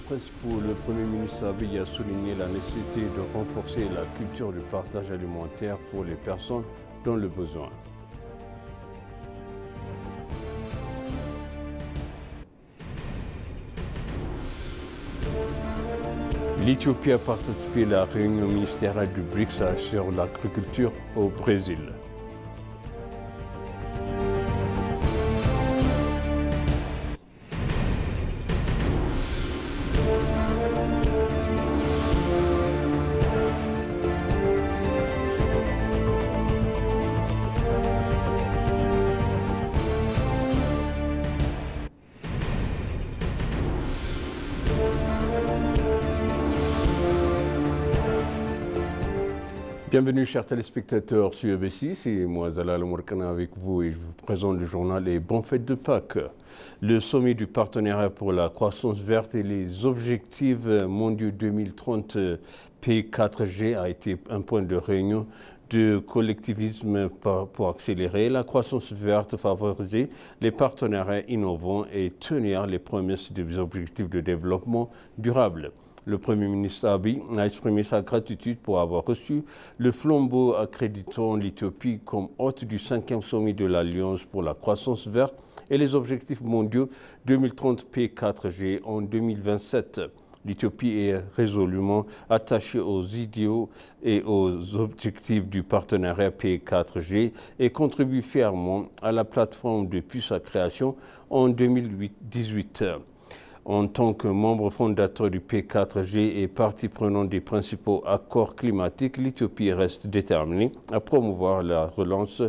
presse pour le Premier ministre Abiy a souligné la nécessité de renforcer la culture du partage alimentaire pour les personnes dans le besoin. L'Éthiopie a participé à la réunion ministérielle du BRICS sur l'agriculture au Brésil. Bienvenue chers téléspectateurs sur EBC, c'est moi Zalal Mourkana avec vous et je vous présente le journal et bonne fête de Pâques. Le sommet du partenariat pour la croissance verte et les objectifs mondiaux 2030 P4G a été un point de réunion de collectivisme pour accélérer la croissance verte, favoriser les partenariats innovants et tenir les promesses des objectifs de développement durable. Le Premier ministre Abiy a exprimé sa gratitude pour avoir reçu le flambeau accréditant l'Éthiopie comme hôte du 5e sommet de l'Alliance pour la croissance verte et les objectifs mondiaux 2030 P4G en 2027. L'Éthiopie est résolument attachée aux idéaux et aux objectifs du partenariat P4G et contribue fièrement à la plateforme depuis sa création en 2018. En tant que membre fondateur du P4G et partie prenante des principaux accords climatiques, l'Éthiopie reste déterminée à promouvoir la relance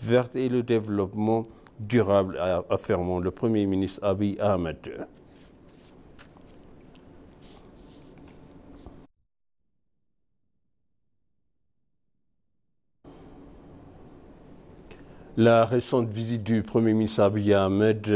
verte et le développement durable, affirmant le Premier ministre Abiy Ahmed. La récente visite du Premier ministre Abiy Ahmed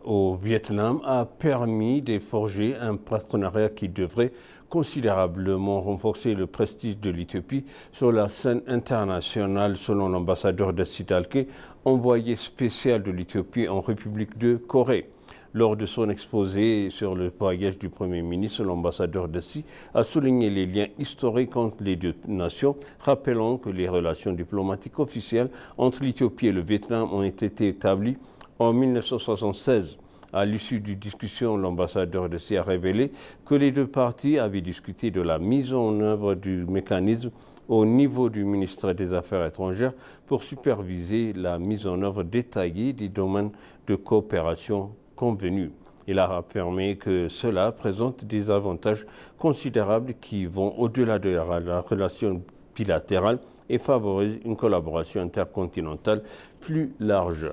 au Vietnam a permis de forger un partenariat qui devrait considérablement renforcer le prestige de l'Éthiopie sur la scène internationale, selon l'ambassadeur Dessi Dalke, envoyé spécial de l'Éthiopie en République de Corée. Lors de son exposé sur le voyage du Premier ministre, l'ambassadeur Dessi a souligné les liens historiques entre les deux nations, rappelant que les relations diplomatiques officielles entre l'Éthiopie et le Vietnam ont été établies en 1976. À l'issue d'une discussion, l'ambassadeur Dessi a révélé que les deux parties avaient discuté de la mise en œuvre du mécanisme au niveau du ministère des Affaires étrangères pour superviser la mise en œuvre détaillée des domaines de coopération convenu. Il a affirmé que cela présente des avantages considérables qui vont au-delà de la relation bilatérale et favorisent une collaboration intercontinentale plus large.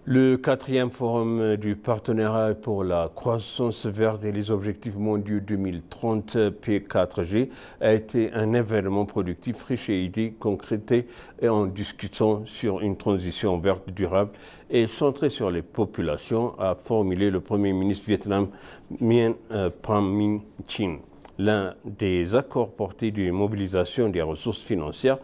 Le 4e forum du partenariat pour la croissance verte et les objectifs mondiaux 2030 P4G a été un événement productif riche et idées concrétées et en discutant sur une transition verte durable et centrée sur les populations, a formulé le Premier ministre vietnamien Pham Minh Chinh. L'un des accords portés de mobilisation des ressources financières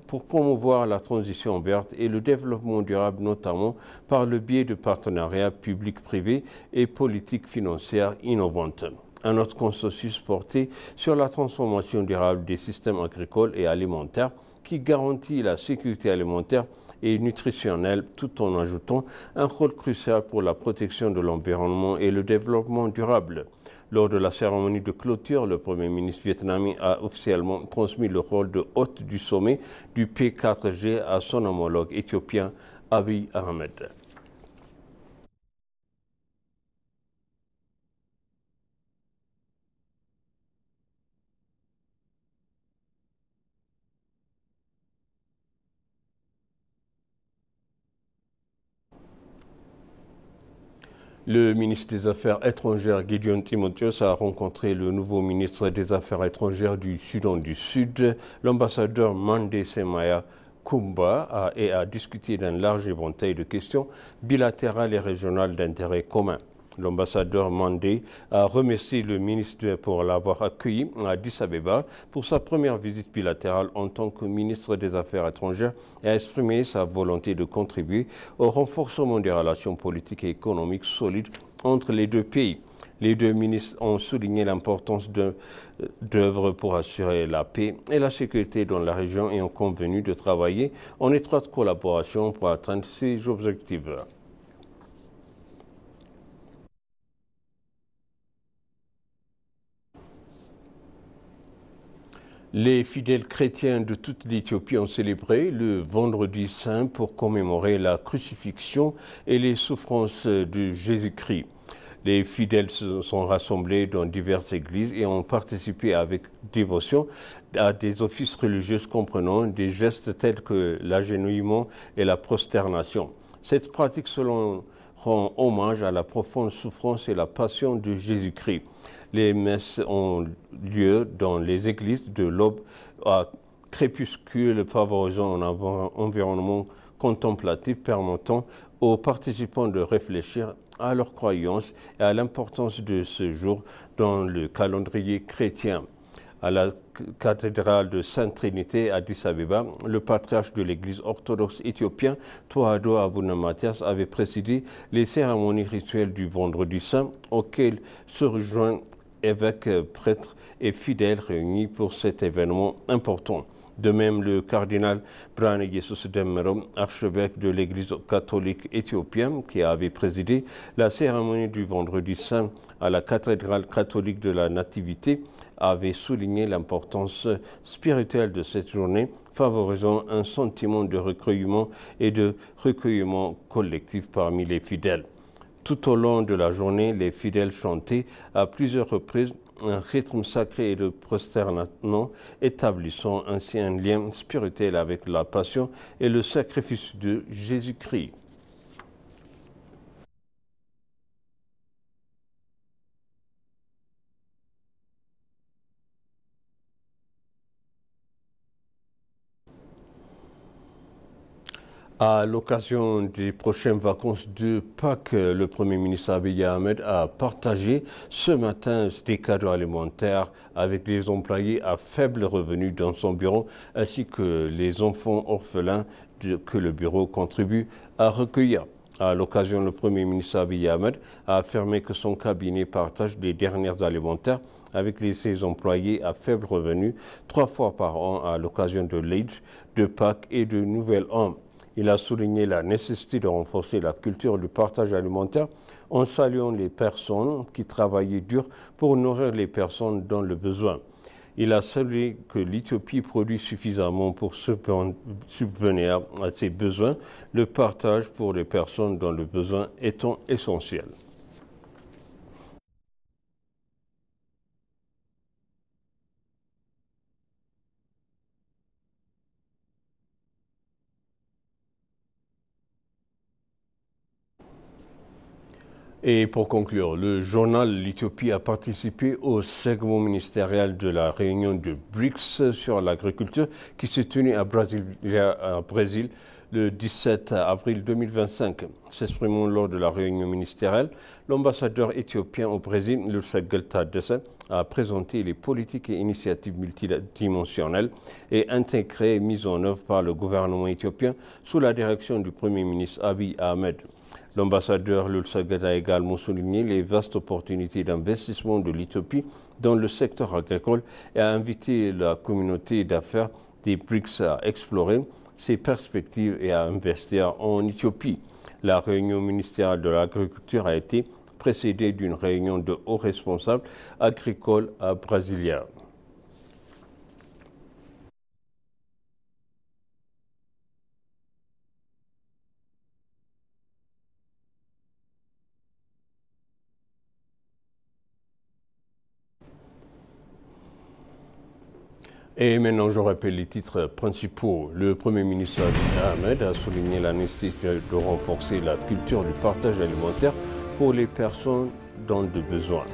pour promouvoir la transition verte et le développement durable, notamment par le biais de partenariats publics-privés et politiques financières innovantes. Un autre consensus porté sur la transformation durable des systèmes agricoles et alimentaires qui garantit la sécurité alimentaire et nutritionnelle tout en ajoutant un rôle crucial pour la protection de l'environnement et le développement durable. Lors de la cérémonie de clôture, le Premier ministre vietnamien a officiellement transmis le rôle de hôte du sommet du P4G à son homologue éthiopien Abiy Ahmed. Le ministre des Affaires étrangères, Gideon Timotheus, a rencontré le nouveau ministre des Affaires étrangères du Soudan du Sud, l'ambassadeur Mandé Semaya Kumba, et a discuté d'un large éventail de questions bilatérales et régionales d'intérêt commun. L'ambassadeur Mandé a remercié le ministre pour l'avoir accueilli à Addis Abeba pour sa première visite bilatérale en tant que ministre des Affaires étrangères et a exprimé sa volonté de contribuer au renforcement des relations politiques et économiques solides entre les deux pays. Les deux ministres ont souligné l'importance d'œuvres pour assurer la paix et la sécurité dans la région et ont convenu de travailler en étroite collaboration pour atteindre ces objectifs. Les fidèles chrétiens de toute l'Éthiopie ont célébré le Vendredi Saint pour commémorer la crucifixion et les souffrances de Jésus-Christ. Les fidèles se sont rassemblés dans diverses églises et ont participé avec dévotion à des offices religieux comprenant des gestes tels que l'agenouillement et la prosternation. Cette pratique rend hommage à la profonde souffrance et la passion de Jésus-Christ. Les messes ont lieu dans les églises de l'aube à crépuscule, favorisant un environnement contemplatif permettant aux participants de réfléchir à leurs croyances et à l'importance de ce jour dans le calendrier chrétien. À la cathédrale de Sainte-Trinité à Addis Abeba, le patriarche de l'église orthodoxe éthiopienne, Twaado Abuna Mathias, avait présidé les cérémonies rituelles du Vendredi Saint, auxquelles se rejoignent évêques, prêtres et fidèles réunis pour cet événement important. De même, le cardinal Brane Jesus Demmero, archevêque de l'Église catholique éthiopienne, qui avait présidé la cérémonie du Vendredi Saint à la cathédrale catholique de la Nativité, avait souligné l'importance spirituelle de cette journée, favorisant un sentiment de recueillement et de recueillement collectif parmi les fidèles. Tout au long de la journée, les fidèles chantaient à plusieurs reprises un rythme sacré et de prosternation, établissant ainsi un lien spirituel avec la passion et le sacrifice de Jésus-Christ. À l'occasion des prochaines vacances de Pâques, le Premier ministre Abiy Ahmed a partagé ce matin des cadeaux alimentaires avec les employés à faible revenu dans son bureau, ainsi que les enfants orphelins que le bureau contribue à recueillir. À l'occasion, le Premier ministre Abiy Ahmed a affirmé que son cabinet partage les dernières alimentaires avec ses employés à faible revenu 3 fois par an à l'occasion de l'Eid, de Pâques et de Nouvel An. Il a souligné la nécessité de renforcer la culture du partage alimentaire en saluant les personnes qui travaillaient dur pour nourrir les personnes dans le besoin. Il a salué que l'Éthiopie produit suffisamment pour subvenir à ses besoins, le partage pour les personnes dans le besoin étant essentiel. Et pour conclure, le journal L'Éthiopie a participé au segment ministériel de la réunion de BRICS sur l'agriculture qui s'est tenue à Brésil le 17 avril 2025. S'exprimant lors de la réunion ministérielle, l'ambassadeur éthiopien au Brésil, Olusegun Tadesse, a présenté les politiques et initiatives multidimensionnelles et intégrées mises en œuvre par le gouvernement éthiopien sous la direction du Premier ministre Abiy Ahmed. L'ambassadeur Olusegun a également souligné les vastes opportunités d'investissement de l'Éthiopie dans le secteur agricole et a invité la communauté d'affaires des BRICS à explorer ses perspectives et à investir en Éthiopie. La réunion ministérielle de l'agriculture a été précédée d'une réunion de hauts responsables agricoles à Brasilia. Et maintenant, je rappelle les titres principaux. Le Premier ministre Abiy Ahmed a souligné la nécessité de renforcer la culture du partage alimentaire pour les personnes dans le besoin.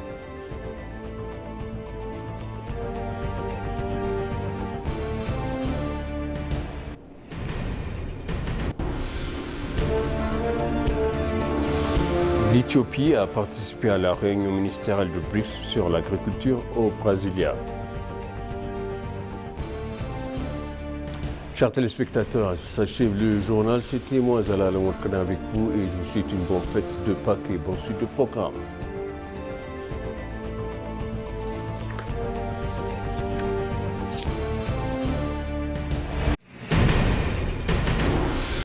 L'Éthiopie a participé à la réunion ministérielle de BRICS sur l'agriculture au Brasilia. Chers téléspectateurs, s'achève le journal. C'était moi, Zalal Mourkana, avec vous et je vous souhaite une bonne fête de Pâques et bonne suite de programme.